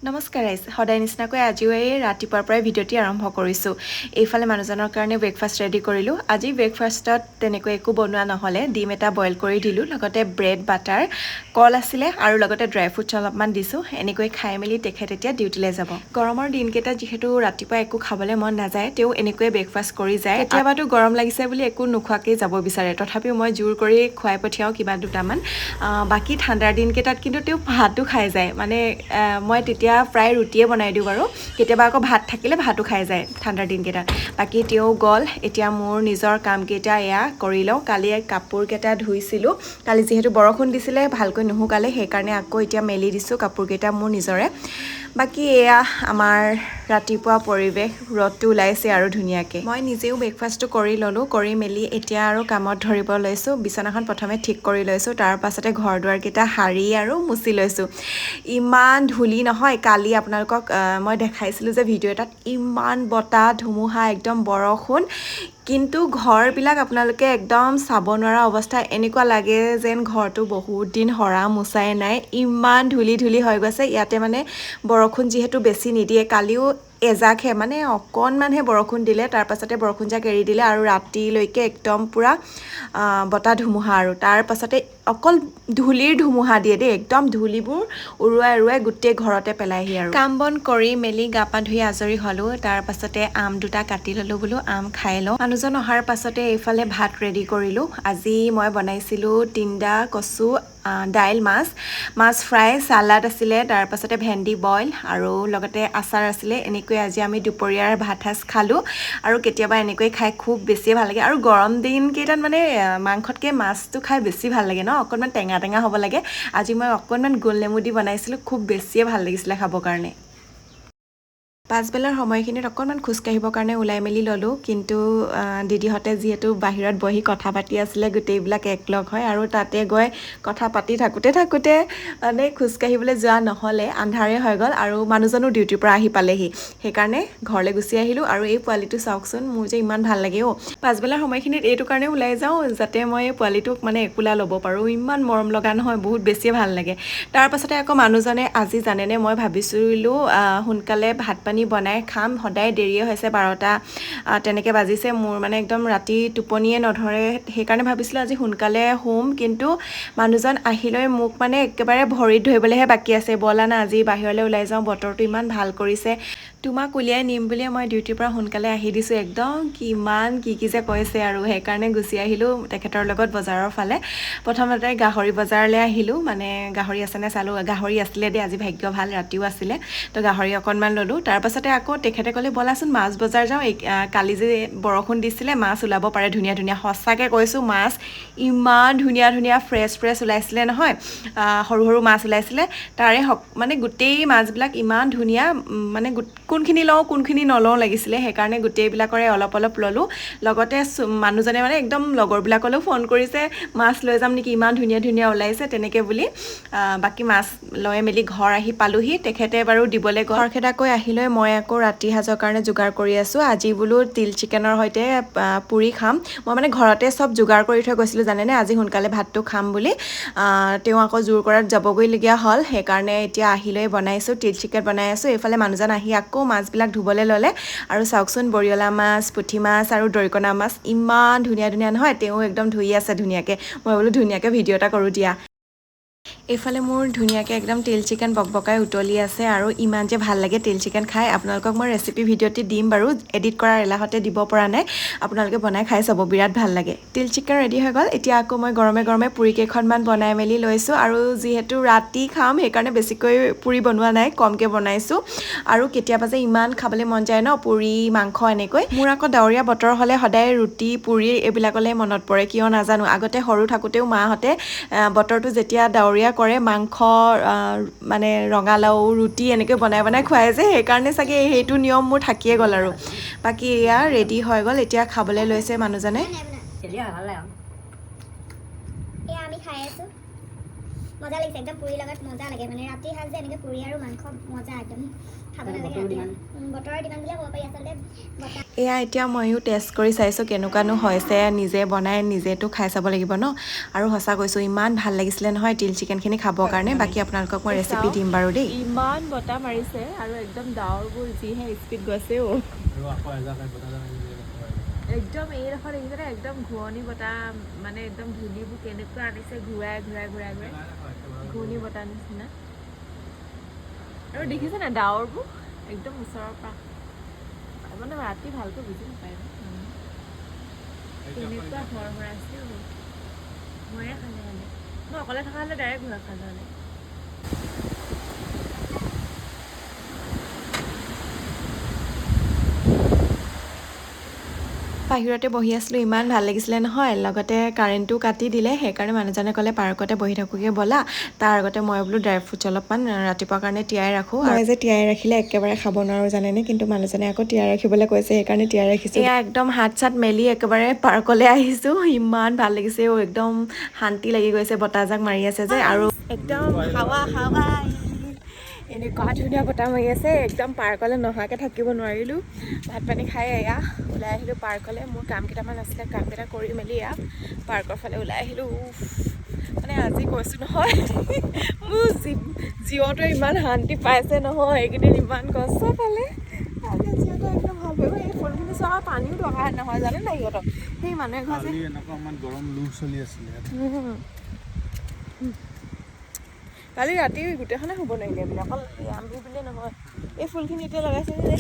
নমস্কাৰ গাইজ সদায় নিচিনাকৈ আজিও এই ৰাতিপুৱাৰ পৰাই ভিডিঅ'টি আৰম্ভ কৰিছোঁ। এইফালে মানুহজনৰ কাৰণে ব্ৰেকফাষ্ট ৰেডি কৰিলোঁ। আজি ব্ৰেকফাষ্টত তেনেকৈ একো বনোৱা নহ'লে ডিম এটা বইল কৰি দিলোঁ, লগতে ব্ৰেড বাটাৰ কল আছিলে আৰু লগতে ড্ৰাই ফ্ৰুটছ অলপমান দিছোঁ। এনেকৈ খাই মেলি তেখেত এতিয়া ডিউটিলৈ যাব। গৰমৰ দিনকেইটাত যিহেতু ৰাতিপুৱা একো খাবলৈ মন নাযায়, তেওঁ এনেকৈয়ে ব্ৰেকফাষ্ট কৰি যায়। কেতিয়াবাতো গৰম লাগিছে বুলি একো নোখোৱাকেই যাব বিচাৰে, তথাপিও মই জোৰ কৰি খুৱাই পঠিয়াওঁ কিবা দুটামান। বাকী ঠাণ্ডাৰ দিনকেইটাত কিন্তু তেওঁ ভাতো খাই যায়, মানে মই তেতিয়া প্ৰায় ৰুটিয়ে বনাই দিওঁ বাৰু। কেতিয়াবা আকৌ ভাত থাকিলে ভাতো খাই যায় ঠাণ্ডাৰ দিনকেইটাত। বাকী তেওঁ গ'ল, এতিয়া মোৰ নিজৰ কামকেইটা এয়া কৰি লওঁ। কালি কাপোৰকেইটা ধুইছিলোঁ, কালি যিহেতু বৰষুণ দিছিলে ভালকৈ নুশুকালে, সেইকাৰণে আকৌ এতিয়া মেলি দিছোঁ কাপোৰকেইটা মোৰ নিজৰে। বাকী এয়া আমাৰ ৰাতিপুৱা পৰিৱেশ, ৰ'দটো ওলাইছে আৰু ধুনীয়াকৈ। মই নিজেও ব্ৰেকফাষ্টটো কৰি ল'লোঁ, কৰি মেলি এতিয়া আৰু কামত ধৰিব লৈছোঁ। বিচনাখন প্ৰথমে ঠিক কৰি লৈছোঁ, তাৰ পাছতে ঘৰ দুৱাৰকেইটা সাৰি আৰু মুচি লৈছোঁ। ইমান ধূলি নহয়, কালি আপোনালোকক মই দেখাইছিলোঁ যে ভিডিঅ' এটাত, ইমান বতাহ ধুমুহা একদম বৰষুণ, কিন্তু ঘৰবিলাক আপোনালোকে একদম চাব নোৱাৰা অৱস্থা। এনেকুৱা লাগে যেন ঘৰটো বহুত দিন সৰা মোচাই নাই, ইমান ধূলি হৈ গৈছে। ইয়াতে মানে বৰষুণ যিহেতু বেছি নিদিয়ে, কালিও এজাকহে মানে অকণমানহে বৰষুণ দিলে, তাৰ পাছতে বৰষুণজাক এৰি দিলে আৰু ৰাতিলৈকে একদম পূৰা বতাহ ধুমুহা। আৰু তাৰ পাছতে অকল ধূলিৰ ধুমুহা দিয়ে দেই, একদম ধূলিবোৰ উৰুৱাই গোটেই ঘৰতে পেলাইহি। আৰু কাম বন কৰি মেলি গা পা ধুই আজৰি হ'লোঁ, তাৰ পাছতে আম দুটা কাটি ল'লোঁ, বোলো আম খাই লওঁ। মানুহজন অহাৰ পাছতে এইফালে ভাত ৰেডি কৰিলোঁ। আজি মই বনাইছিলোঁ তিনিটা কচু, দাইল, মাছ ফ্ৰাই, চালাড আছিলে, তাৰ পাছতে ভেন্দি বইল আৰু লগতে আচাৰ আছিলে। এনেকৈ আজি আমি দুপৰীয়াৰ ভাত সাজ খালোঁ। আৰু কেতিয়াবা এনেকৈ খাই খুব বেছিয়ে ভাল লাগে, আৰু গৰম দিনকেইটাত মানে মাংসতকৈ মাছটো খাই বেছি ভাল লাগে ন, অকণমান টেঙা হ'ব লাগে। আজি মই অকণমান গোল নেমু দি বনাইছিলোঁ, খুব বেছিয়ে ভাল লাগিছিলে খাবৰ কাৰণে। পাছবেলাৰ সময়খিনিত অকণমান খোজকাঢ়িবৰ কাৰণে ওলাই মেলি ল'লোঁ, কিন্তু দিদিহঁতে যিহেতু বাহিৰত বহি কথা পাতি আছিলে, গোটেইবিলাক একলগ হয়, আৰু তাতে গৈ কথা পাতি থাকোঁতে মানে খোজকাঢ়িবলৈ যোৱা নহ'লে, আন্ধাৰে হৈ গ'ল আৰু মানুহজনো ডিউটিৰ পৰা আহি পালেহি। সেইকাৰণে ঘৰলৈ গুচি আহিলোঁ। আৰু এই পোৱালিটো চাওকচোন, মোৰ যে ইমান ভাল লাগে পাছবেলাৰ সময়খিনিত এইটো কাৰণে ওলাই যাওঁ, যাতে মই এই পোৱালিটোক মানে একোলা ল'ব পাৰোঁ। ইমান মৰম লগা নহয়, বহুত বেছিয়ে ভাল লাগে। তাৰ পাছতে আকৌ মানুহজনে, আজি জানেনে মই ভাবিছিলোঁ সোনকালে ভাত পানী বনাই খাম, সদায় দেৰিয়ে হৈছে, 12টা তেনেকৈ বাজিছে। মোৰ মানে একদম ৰাতি টোপনিয়ে নধৰে, সেইকাৰণে ভাবিছিলোঁ আজি সোনকালে শুম, কিন্তু মানুহজন আহিলৈ মোক মানে একেবাৰে ভৰিত ধৰিবলৈহে বাকী আছে, ব'লা না আজি বাহিৰলৈ ওলাই যাওঁ, বতৰটো ইমান ভাল কৰিছে, তোমাক উলিয়াই নিম বুলিয়ে মই ডিউটিৰ পৰা সোনকালে আহি দিছোঁ। একদম কিমান কি যে কৈছে, আৰু সেইকাৰণে গুচি আহিলোঁ তেখেতৰ লগত বজাৰৰ ফালে। প্ৰথমতে গাহৰি বজাৰলৈ আহিলোঁ, মানে গাহৰি আছেনে চালোঁ, গাহৰি আছিলে দেই, আজি ভাগ্য ভাল ৰাতিও আছিলে, তো গাহৰি অকণমান ল'লোঁ। তাৰ পাছতে আকৌ তেখেতে ক'লে ব'লাচোন মাছ বজাৰ যাওঁ, কালি যে বৰষুণ দিছিলে মাছ ওলাব পাৰে ধুনীয়া। সঁচাকৈ কৈছোঁ, মাছ ইমান ধুনীয়া ফ্ৰেছ ওলাইছিলে নহয়, সৰু মাছ ওলাইছিলে। তাৰে মানে গোটেই মাছবিলাক ইমান ধুনীয়া, মানে কোনখিনি লওঁ কোনখিনি নলওঁ লাগিছিলে, সেইকাৰণে গোটেইবিলাকৰে অলপ ল'লোঁ। লগতে মানুহজনে মানে একদম লগৰবিলাকলৈও ফোন কৰিছে, মাছ লৈ যাম নেকি, ইমান ধুনীয়া ওলাইছে তেনেকৈ বুলি। বাকী মাছ লৈ মেলি ঘৰ আহি পালোহি, তেখেতে বাৰু দিবলৈ খৰখেদাকৈ আহিলৈ মই আকৌ ৰাতি সাজৰ কাৰণে যোগাৰ কৰি আছোঁ। আজি বোলো তিল চিকেনৰ সৈতে পুৰি খাম। মই মানে ঘৰতে চব যোগাৰ কৰি থৈ গৈছিলোঁ জানেনে, আজি সোনকালে ভাতটো খাম বুলি। তেওঁ আকৌ জোৰ কৰাত যাবগৈলগীয়া হ'ল, সেইকাৰণে এতিয়া আহিলৈ বনাইছোঁ, তিল চিকেন বনাই আছোঁ। এইফালে মানুহজন আহি আকৌ মাছবিলাক ধুবলৈ ল'লে, আৰু চাওকচোন বৰিয়লা মাছ, পুঠি মাছ আৰু দৰিকণা মাছ ইমান ধুনীয়া নহয়, তেওঁ একদম ধুই আছে ধুনীয়াকৈ। মই বোলো ধুনীয়াকৈ ভিডিঅ' এটা কৰোঁ দিয়া। এইফালে মোৰ ধুনীয়াকৈ একদম তিল চিকেন বকবকাই উতলি আছে, আৰু ইমান যে ভাল লাগে তিল চিকেন খাই। আপোনালোকক মই ৰেচিপি ভিডিঅ'টি দিম বাৰু, এডিট কৰাৰ এলাহতে দিব পৰা নাই, আপোনালোকে বনাই খাই চাব, বিৰাট ভাল লাগে। তিল চিকেন ৰেডি হৈ গ'ল, এতিয়া আকৌ মই গৰমে পুৰি কেইখনমান বনাই মেলি লৈছোঁ। আৰু যিহেতু ৰাতি খাম, সেইকাৰণে বেছিকৈ পুৰি বনোৱা নাই, কমকৈ বনাইছোঁ। আৰু কেতিয়াবা যে ইমান খাবলৈ মন যায় ন, পুৰি মাংস এনেকৈ। মোৰ আকৌ ডাৱৰীয়া বতৰ হ'লে সদায় ৰুটি পুৰি এইবিলাকলৈ মনত পৰে, কিয় নাজানো। আগতে সৰু থাকোঁতেও মাহঁতে বতৰটো যেতিয়া ডাৱৰীয়া কৰে, মাংস মানে ৰঙালাও ৰুটি এনেকৈ বনাই খুৱাই যে, সেইকাৰণে চাগে সেইটো নিয়ম মোৰ থাকিয়ে গ'ল। আৰু বাকী এয়া ৰেডি হৈ গ'ল, এতিয়া খাবলৈ লৈছে মানুহজনে। আমি খাই আছোঁ, মজা লাগিছে একদম পুৰি লগত মজা লাগে মানে ৰাতি সাজ যে এনেকৈ পুৰি আৰু মাংস মজা একদম খাব নালাগে বতৰৰ দিমান বুলিয়ে ক'ব পাৰি আচলতে বতৰ এয়া এতিয়া ময়ো টেষ্ট কৰি চাইছোঁ কেনেকুৱানো হৈছে নিজে বনাই নিজেতো খাই চাব লাগিব ন আৰু সঁচা কৈছোঁ ইমান ভাল লাগিছিলে নহয় তিল চিকেনখিনি খাবৰ কাৰণে বাকী আপোনালোকক মই ৰেচিপি দিম বাৰু দেই ইমান বতাহ মাৰিছে আৰু একদম ডাৱৰবোৰ যিহে স্পীড গৈছে একদম এইডোখৰ দেখিছেনে একদম ঘূৰণি বতাহ মানে একদম ধূলিবোৰ কেনেকুৱা আনিছে ঘূৰাই ঘূৰাই ঘূৰাই ঘূৰাই ঘূৰ্ণি বতাহ নিচিনা আৰু দেখিছে না ডাৱৰবোৰ একদম ওচৰৰ পৰা মানে ৰাতি ভালকৈ বুজি নাপায় কেনেকুৱা ঘৰ আছে ময়ে খালে মানে মই অকলে থকা হ'লে ডাইৰেক্ট ঘৰ খালে হ'লে বাহিৰতে বহি আছিলোঁ ইমান ভাল লাগিছিলে নহয় লগতে কাৰেণ্টটো কাটি দিলে সেইকাৰণে মানুহজনে ক'লে পাৰ্কতে বহি থাকোঁগৈ ব'লা তাৰ আগতে মই বোলো ড্ৰাই ফ্ৰুটছ অলপমান ৰাতিপুৱাৰ কাৰণে তিয়াই ৰাখোঁ মই যে তিয়াই ৰাখিলে একেবাৰে খাব নোৱাৰোঁ জানেনে কিন্তু মানুহজনে আকৌ তিয়াই ৰাখিবলৈ কৈছে সেইকাৰণে তিয়াই ৰাখিছোঁ এয়া একদম হাত চাত মেলি একেবাৰে পাৰ্কলৈ আহিছোঁ ইমান ভাল লাগিছে একদম শান্তি লাগি গৈছে বতাহজাক মাৰি আছে যে আৰু একদম হাৱা হাৱা এনেকুৱা ধুনীয়া বতাহ মাৰি আছে একদম পাৰ্কলৈ নহাকৈ থাকিব নোৱাৰিলোঁ ভাত পানী খাই এয়া ওলাই আহিলোঁ পাৰ্কলৈ মোৰ কাম কেইটামান আছিলে কামকেইটা কৰি মেলি এয়া পাৰ্কৰ ফালে ওলাই আহিলোঁ মানে আজি কৈছোঁ নহয় মোৰ জীৱটোৱে ইমান শান্তি পাইছে নহয় এইকেইদিন ইমান কষ্ট পালে আজি জীৱটো একদম ভাল পাব এই ফুলখিনি চোৱা পানীও দৰকাৰ নহয় জানে নাই সিহঁতক সেই মানুহ এঘৰ যে গৰম লু চলি আছিলে কালি ৰাতি গোটেইখনে শুব নোৱাৰিলে বোলে অকল আমি বুলিয়ে নহয় এই ফুলখিনি এতিয়া লগাইছে যে